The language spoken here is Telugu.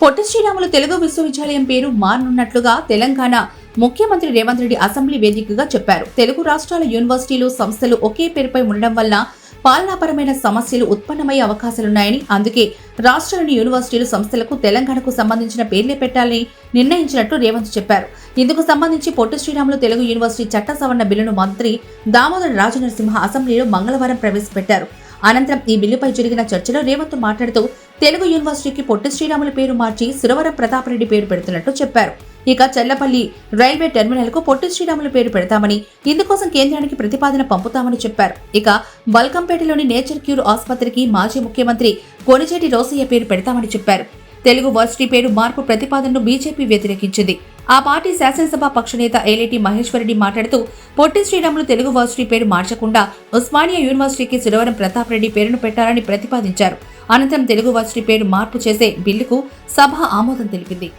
పొట్టి శ్రీరాములు తెలుగు విశ్వవిద్యాలయం పేరు మారనున్నట్లుగా తెలంగాణ ముఖ్యమంత్రి రేవంత్ రెడ్డి అసెంబ్లీ వేదికగా చెప్పారు. తెలుగు రాష్ట్రాల యూనివర్సిటీలు, సంస్థలు ఒకే పేరుపై ఉండడం వల్ల పాలనాపరమైన సమస్యలు ఉత్పన్నమయ్యే అవకాశాలున్నాయని, అందుకే రాష్ట్రాలోని యూనివర్సిటీలు, సంస్థలకు తెలంగాణకు సంబంధించిన పేర్లే పెట్టాలని నిర్ణయించినట్లు రేవంత్ చెప్పారు. ఇందుకు సంబంధించి పొట్టి శ్రీరాములు తెలుగు యూనివర్సిటీ చట్ట సవరణ బిల్లును మంత్రి దామోదర రాజనరసింహ అసెంబ్లీలో మంగళవారం ప్రవేశపెట్టారు. అనంతరం ఈ బిల్లుపై జరిగిన చర్చలో రేవంత్ మాట్లాడుతూ తెలుగు యూనివర్సిటీకి పొట్టి శ్రీరాములు పేరు మార్చి సురవరం ప్రతాప్ రెడ్డి పేరు పెడుతున్నట్టు చెప్పారు. ఇక చల్లపల్లి రైల్వే టెర్మినల్ కు పొట్టి శ్రీరాములు పేరు పెడతామని, ఇందుకోసం కేంద్రానికి ప్రతిపాదన పంపుతామని చెప్పారు. ఇక బల్కంపేటలోని నేచర్ క్యూర్ ఆసుపత్రికి మాజీ ముఖ్యమంత్రి కొణిజేటి రోసయ్య పేరు పెడతామని చెప్పారు. తెలుగు వర్సిటీ పేరు మార్పు ప్రతిపాదనను బీజేపీ వ్యతిరేకించింది. ఆ పార్టీ శాసనసభ పక్షనేత ఏలేటి మహేశ్వరరెడ్డి మాట్లాడుతూ పొట్టి శ్రీరాములు తెలుగు వర్సిటీ పేరు మార్చకుండా ఉస్మానియా యూనివర్సిటీకి సురవరం ప్రతాప్ రెడ్డి పేరును పెట్టాలని ప్రతిపాదించారు. అనంతరం తెలుగు వర్సిటీ పేరు మార్పు చేసే బిల్లుకు సభ ఆమోదం తెలిపింది.